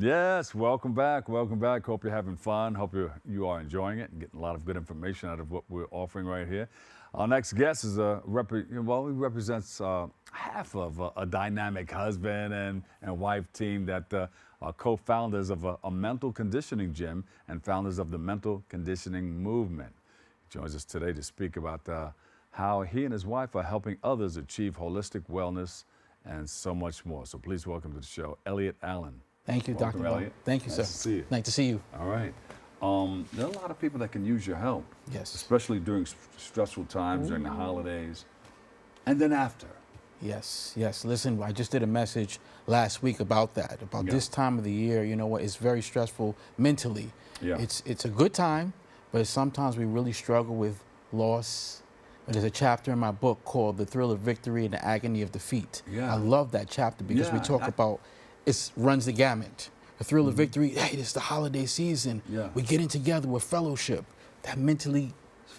Yes, welcome back. Welcome back. Hope you're having fun. Hope you are enjoying it and getting a lot of good information out of what we're offering right here. Our next guest is he represents half of a dynamic husband and wife team that are co-founders of a mental conditioning gym and founders of the mental conditioning movement. He joins us today to speak about how he and his wife are helping others achieve holistic wellness and so much more. So please welcome to the show, Elliot Allen. Thank you, Welcome, Dr. Bell. Elliot. Thank you, Nice sir. to see you. Nice to see you. All right. There are a lot of people that can use your help, Yes. especially during stressful times, during the holidays, and then after. Yes, yes. Listen, I just did a message last week about that, about Yeah. this time of the year. You know what? It's very stressful mentally. Yeah. It's a good time, but sometimes we really struggle with loss. There's a chapter in my book called The Thrill of Victory and the Agony of Defeat. Yeah. I love that chapter because we Yeah, talk about it runs the gamut. The thrill of victory, hey, it's the holiday season. Yeah. We're getting together with fellowship. That mentally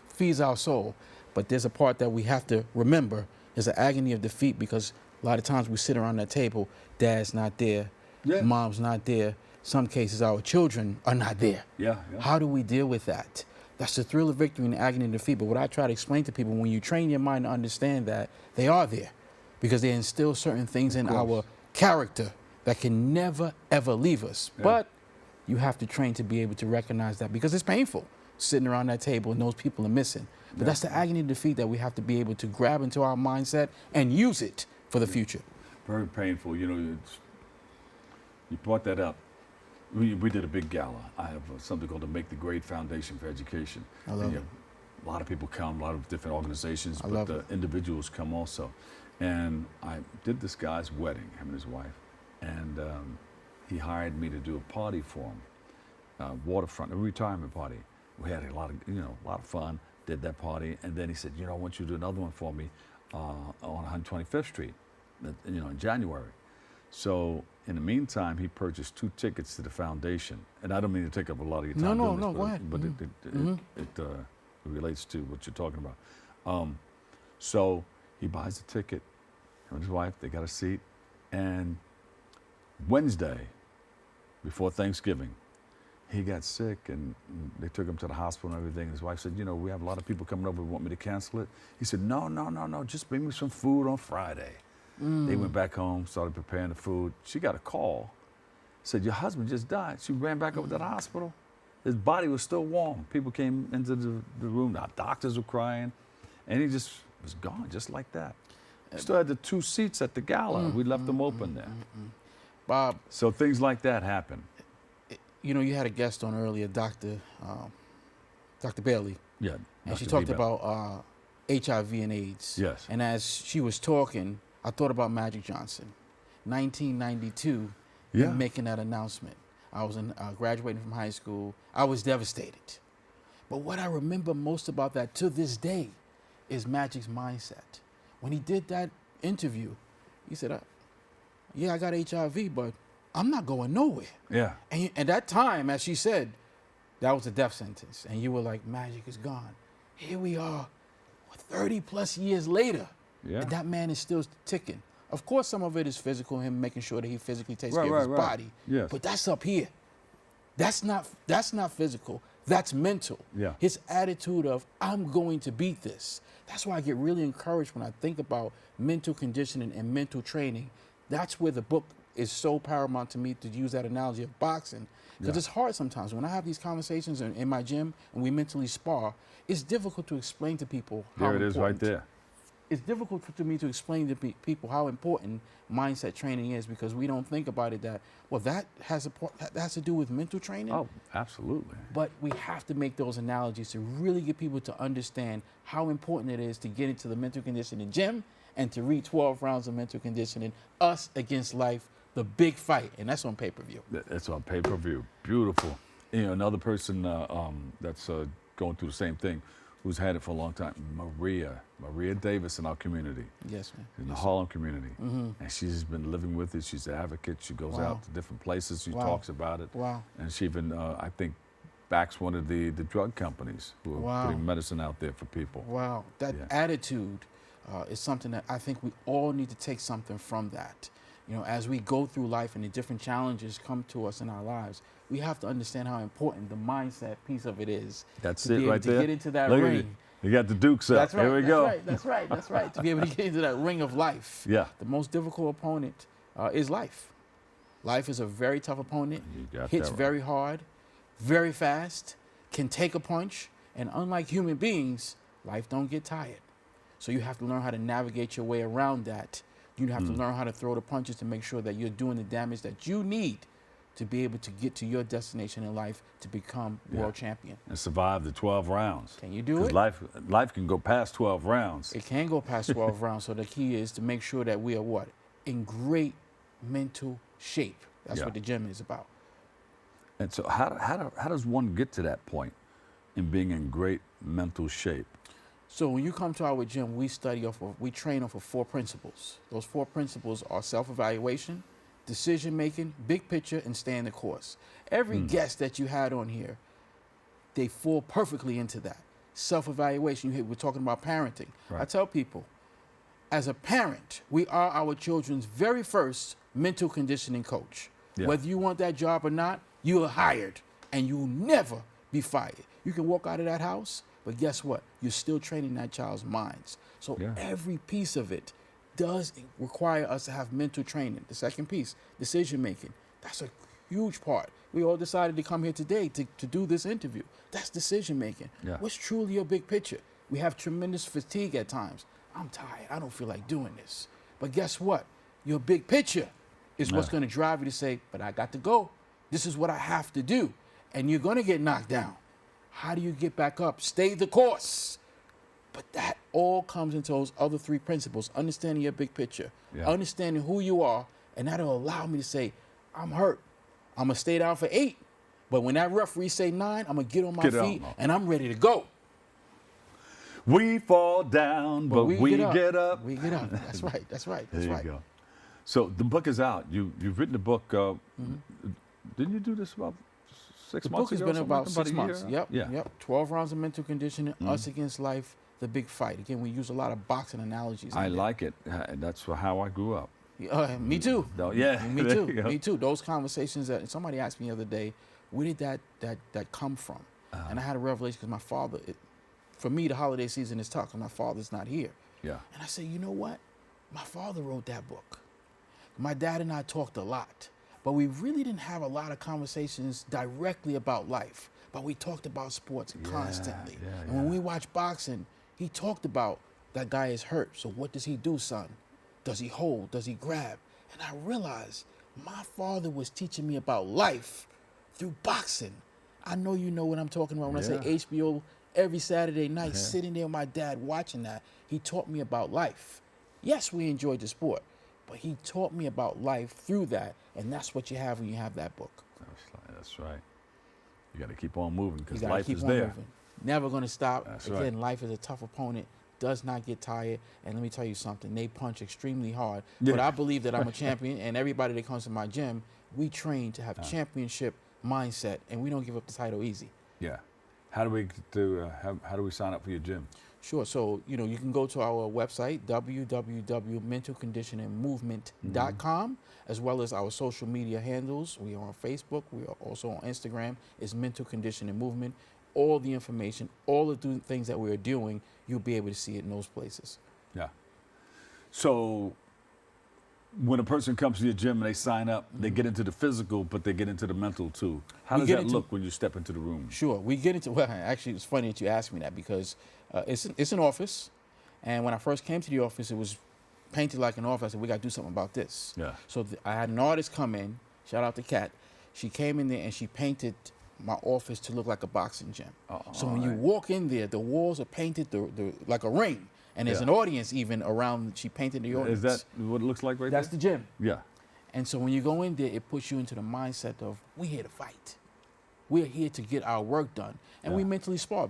feeds our soul. But there's a part that we have to remember. There's an agony of defeat because a lot of times we sit around that table, dad's not there, Yeah. mom's not there. Some cases our children are not there. Yeah. How do we deal with that? That's the thrill of victory and the agony of defeat. But what I try to explain to people, when you train your mind to understand that, they are there because they instill certain things in our character that can never, ever leave us. Yeah. But you have to train to be able to recognize that because it's painful sitting around that table and those people are missing. But that's the agony of defeat that we have to be able to grab into our mindset and use it for the future. Very painful. You know, you brought that up. We did a big gala. I have something called the Make the Grade Foundation for Education. I love And, it. A lot of people come, a lot of different organizations, I but love the it. individuals come also. And I did this guy's wedding, him and his wife, and he hired me to do a party for him, waterfront, a retirement party. We had a lot of fun. Did that party, and then he said, I want you to do another one for me on 125th Street, in January. So in the meantime, he purchased 2 tickets to the foundation, and I don't mean to take up a lot of your time. No, doing this, go ahead. But it relates to what you're talking about. So he buys the ticket. Him and his wife, they got a seat, and Wednesday, before Thanksgiving, he got sick, and they took him to the hospital and everything. His wife said, we have a lot of people coming over who want me to cancel it. He said, no, just bring me some food on Friday. They went back home, started preparing the food. She got a call, said, your husband just died. She ran back over to the hospital. His body was still warm. People came into the room, the doctors were crying, and he just was gone, just like that. Still had the 2 seats at the gala. We left them open there. Bob, So things like that happen. you had a guest on earlier, Dr. Bailey, Yeah. and she Dr. talked Bieber. about HIV and AIDS. Yes. And as she was talking, I thought about Magic Johnson, 1992, Yeah. him making that announcement. I was graduating from high school. I was devastated. But what I remember most about that to this day is Magic's mindset. When he did that interview, he said, yeah, I got HIV, but I'm not going nowhere. Yeah. And at that time, as she said, that was a death sentence. And you were like, Magic is gone. Here we are, 30 plus years later. Yeah. And that man is still ticking. Of course, some of it is physical, him making sure that he physically takes care of his body. Yes. But that's up here. That's not physical. That's mental. Yeah. His attitude of, I'm going to beat this. That's why I get really encouraged when I think about mental conditioning and mental training. That's where the book is so paramount to me, to use that analogy of boxing. Because it's hard sometimes. When I have these conversations in my gym and we mentally spar, it's difficult to explain to people how There it is right there. It's difficult to me to explain to people how important mindset training is, because we don't think about it that has to do with mental training. Oh, absolutely. But we have to make those analogies to really get people to understand how important it is to get into the mental conditioning gym and to read 12 rounds of mental conditioning, us against life, the big fight, and that's on pay-per-view. That's on pay-per-view. Beautiful. Another person that's going through the same thing, who's had it for a long time, Maria Davis in our community. Yes, man. In the Harlem community. And she's been living with it. She's an advocate. She goes out to different places. She talks about it. Wow. And she even, I think, backs one of the drug companies who are putting medicine out there for people. Wow. That attitude is something that I think we all need to take something from that. You know, as we go through life and the different challenges come to us in our lives, we have to understand how important the mindset piece of it is. That's to it be able right to there. get into that Look at ring. it. You got the Dukes up. That's right. Here we that's go. right. That's right. That's right. To be able to get into that ring of life. Yeah. The most difficult opponent is life. Life is a very tough opponent. You got Hits that right. very hard, very fast, can take a punch, and unlike human beings, life don't get tired. So you have to learn how to navigate your way around that. You have to learn how to throw the punches to make sure that you're doing the damage that you need to be able to get to your destination in life to become world champion. And survive the 12 rounds. Can you do 'Cause it? life can go past 12 rounds. It can go past 12 rounds. So the key is to make sure that we are what? In great mental shape. That's Yeah. what the gym is about. And so how does one get to that point in being in great mental shape? So when you come to our gym, we train off of 4 principles. Those 4 principles are self-evaluation, decision-making, big picture, and staying the course. Every guest that you had on here, they fall perfectly into that. Self-evaluation, we're talking about parenting. Right. I tell people, as a parent, we are our children's very first mental conditioning coach. Yeah. Whether you want that job or not, you are hired, and you'll never be fired. You can walk out of that house, but guess what? You're still training that child's minds. So every piece of it does require us to have mental training. The second piece, decision making. That's a huge part. We all decided to come here today to do this interview. That's decision making. Yeah. What's truly your big picture? We have tremendous fatigue at times. I'm tired. I don't feel like doing this. But guess what? Your big picture is what's going to drive you to say, but I got to go. This is what I have to do. And you're going to get knocked down. How do you get back up? Stay the course. But that all comes into those other 3 principles, understanding your big picture, understanding who you are, and that'll allow me to say, I'm hurt. I'm going to stay down for 8. But when that referee say 9, I'm going to get on my feet, and I'm ready to go. We fall down, but we get up. We get up. That's right. That's right. That's There right. you go. So the book is out. You've written the book. Didn't you do this about 6 The months book has ago? been about 6 a months. year? Yep. 12 rounds of mental conditioning, us against life, the big fight. Again, we use a lot of boxing analogies. I like it. That's how I grew up. Me too. Yeah. Me There too. you go. Me too. Those conversations that somebody asked me the other day, where did that come from? And I had a revelation because my father, for me, the holiday season is tough because my father's not here. Yeah. And I said, you know what? My father wrote that book. My dad and I talked a lot, but we really didn't have a lot of conversations directly about life. But we talked about sports constantly. And when we watched boxing, he talked about that guy is hurt. So what does he do, son? Does he hold? Does he grab? And I realized my father was teaching me about life through boxing. I know you know what I'm talking about when I say HBO every Saturday night, sitting there with my dad watching that. He taught me about life. Yes, we enjoyed the sport, but he taught me about life through that, and that's what you have when you have that book. That's right. You got to keep on moving because You gotta life keep is on there. moving. Never going to stop. That's Again, right. life is a tough opponent. Does not get tired. And let me tell you something. They punch extremely hard. Yeah. But I believe that I'm a champion, and everybody that comes to my gym, we train to have championship mindset, and we don't give up the title easy. Yeah. How do we how do we sign up for your gym? Sure. So, you can go to our website, www.mentalconditioningmovement.com, as well as our social media handles. We are on Facebook. We are also on Instagram. It's Mental Conditioning Movement. All the information, all the things that we're doing, you'll be able to see it in those places. Yeah. So when a person comes to your gym and they sign up, they get into the physical, but they get into the mental too. How does that look when you step into the room? Sure. We get into, well, actually, it's funny that you asked me that because it's an office. And when I first came to the office, it was painted like an office. I said, we got to do something about this. Yeah. So I had an artist come in, shout out to Kat. She came in there and she painted my office to look like a boxing gym. So when you walk in there, the walls are painted like a ring. And there's an audience even around. She painted the audience. Is that what it looks like right there? That's the gym. Yeah. And so when you go in there, it puts you into the mindset of, we're here to fight. We're here to get our work done. And we mentally spar.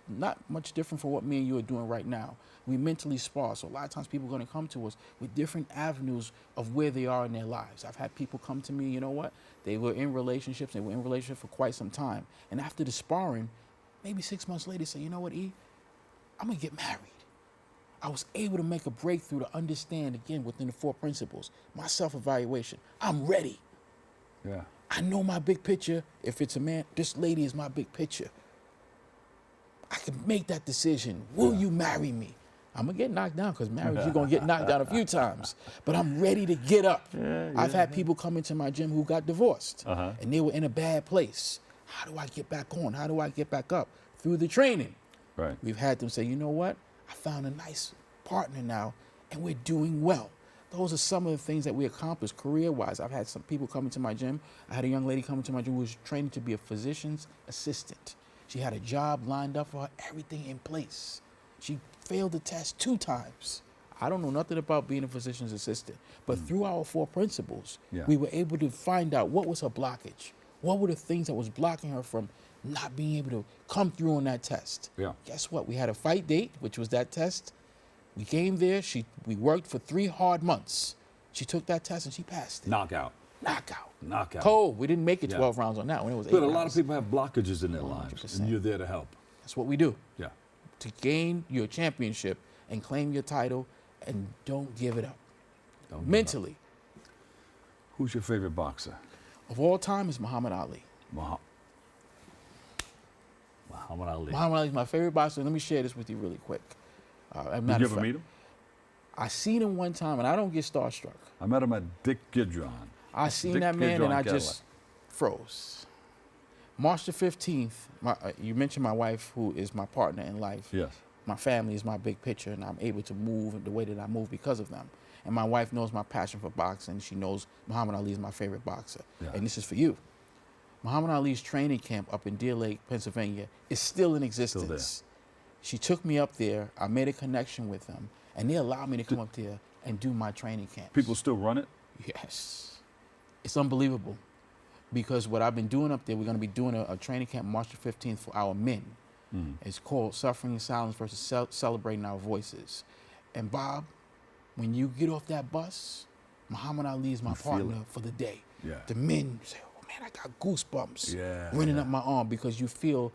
Not much different from what me and you are doing right now. We mentally spar. So a lot of times people are going to come to us with different avenues of where they are in their lives. I've had people come to me, you know what? They were in relationships. They were in relationships for quite some time. And after the sparring, maybe 6 months later, say, you know what, E? I'm going to get married. I was able to make a breakthrough to understand, again, within the 4 principles, my self-evaluation. I'm ready. Yeah. I know my big picture. If it's a man, this lady is my big picture. I can make that decision. Will you marry me? I'm going to get knocked down because marriage, you're going to get knocked down a few times. But I'm ready to get up. I've had people come into my gym who got divorced, and they were in a bad place. How do I get back on? How do I get back up? Through the training. Right. We've had them say, you know what? I found a nice partner now, and we're doing well. Those are some of the things that we accomplished career-wise. I've had some people come into my gym. I had a young lady come into my gym who was training to be a physician's assistant. She had a job lined up for her, everything in place. She failed the test 2 times. I don't know nothing about being a physician's assistant, but through our 4 principles, we were able to find out what was her blockage. What were the things that was blocking her from not being able to come through on that test? Yeah. Guess what? We had a fight date, which was that test. We came there. We worked for 3 hard months. She took that test and she passed it. Knockout. Knockout. Cold. We didn't make it 12 rounds on that one. It was 8 But a rounds. lot of people have blockages in their lives, 100%. and you're there to help. That's what we do. Yeah. To gain your championship and claim your title, and don't give it up. Don't give Mentally. up. Who's your favorite boxer? Of all time is Muhammad Ali. Muhammad Ali. Muhammad Ali is my favorite boxer. Let me share this with you really quick. Did you ever meet him? I seen him one time, and I don't get starstruck. I met him at Dick Gidron. I seen Dick that man, and Gidron I Cadillac. just froze. March the 15th, you mentioned my wife, who is my partner in life. Yes. My family is my big picture, and I'm able to move the way that I move because of them. And my wife knows my passion for boxing. She knows Muhammad Ali is my favorite boxer. Yeah. And this is for you. Muhammad Ali's training camp up in Deer Lake, Pennsylvania is still in existence. She took me up there. I made a connection with them, and they allowed me to come up there and do my training camps. People still run it? Yes. It's unbelievable. Because what I've been doing up there, we're going to be doing a training camp March the 15th for our men. It's called Suffering in Silence versus Celebrating Our Voices. And Bob, when you get off that bus, Muhammad Ali is my partner for the day. Yeah. The men say, oh man, I got goosebumps running up my arm, because you feel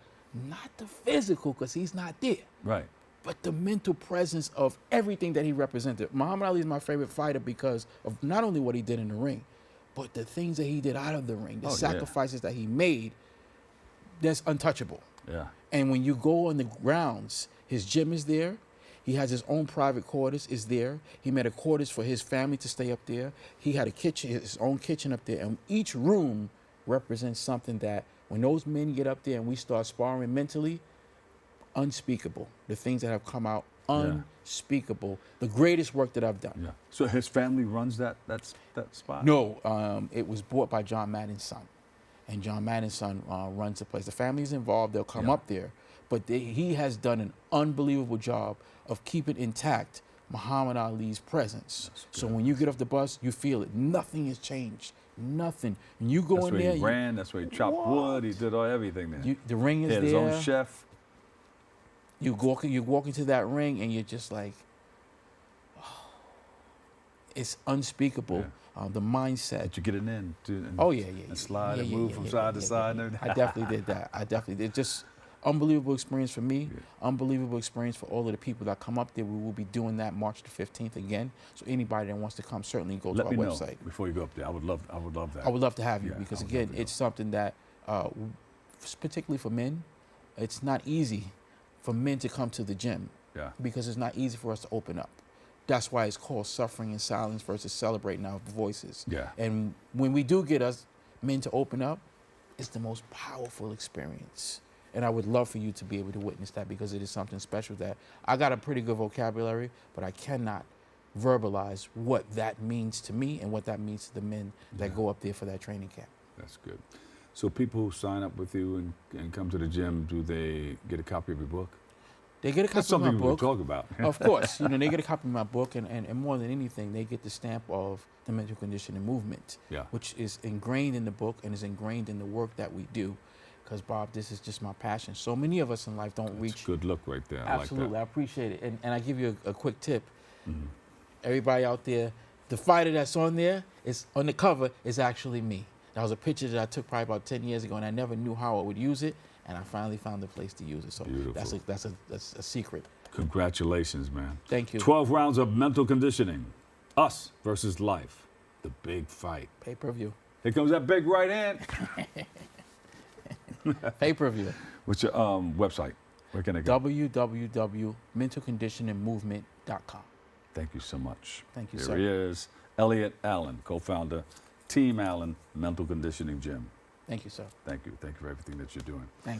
not the physical, because he's not there, Right. but the mental presence of everything that he represented. Muhammad Ali is my favorite fighter because of not only what he did in the ring, but the things that he did out of the ring, the sacrifices that he made, that's untouchable. Yeah. And when you go on the grounds, his gym is there. He has his own private quarters is there. He made a quarters for his family to stay up there. He had a kitchen, his own kitchen up there. And each room represents something that when those men get up there and we start sparring mentally, unspeakable. The things that have come out, unspeakable. The greatest work that I've done. Yeah. So his family runs that spot? No, it was bought by John Madden's son. And John Madden's son runs the place. The family's involved. They'll come up there. But he has done an unbelievable job of keeping intact Muhammad Ali's presence. So when you get off the bus, you feel it. Nothing has changed. Nothing. When you go in there, He ran. That's where he chopped wood. He did everything there. The ring is he had there. his own chef. You walk into that ring, and you're just like, oh, it's unspeakable. The mindset. Did you get it in? And slide and move from side to side and everything. I definitely did that. I definitely did. Just unbelievable experience for me. Unbelievable experience for all of the people that come up there. We will be doing that March the 15th again. So anybody that wants to come, certainly go to our website. Let me know before you go up there. I would love that. I would love to have you, because again, it's something that, particularly for men, it's not easy for men to come to the gym. Yeah. Because it's not easy for us to open up. That's why it's called Suffering in Silence versus Celebrating Our Voices. Yeah. And when we do get us men to open up, it's the most powerful experience. And I would love for you to be able to witness that, because it is something special that I got a pretty good vocabulary, but I cannot verbalize what that means to me and what that means to the men that go up there for that training camp. That's good. So people who sign up with you and come to the gym, do they get a copy of your book? They get a copy That's something of my book. we'll talk about. Of course. They get a copy of my book, and more than anything, they get the stamp of the mental condition and movement, which is ingrained in the book and is ingrained in the work that we do. Because, Bob, this is just my passion. So many of us in life don't reach. Good look right there. Absolutely. I I appreciate it. And I give you a quick tip. Everybody out there, the fighter that's on there, is on the cover, is actually me. That was a picture that I took probably about 10 years ago, and I never knew how I would use it, and I finally found a place to use it. So Beautiful. that's a secret. Congratulations, man. Thank you. 12 rounds of mental conditioning. Us versus life. The big fight. Pay-per-view. Here comes that big right hand. Pay-per-view. What's your website? Where can I go? www.mentalconditioningmovement.com. Thank you so much. Thank you, Here sir. he is, Elliot Allen, co-founder, Team Allen Mental Conditioning Gym. Thank you, sir. Thank you. Thank you for everything that you're doing. Thank you.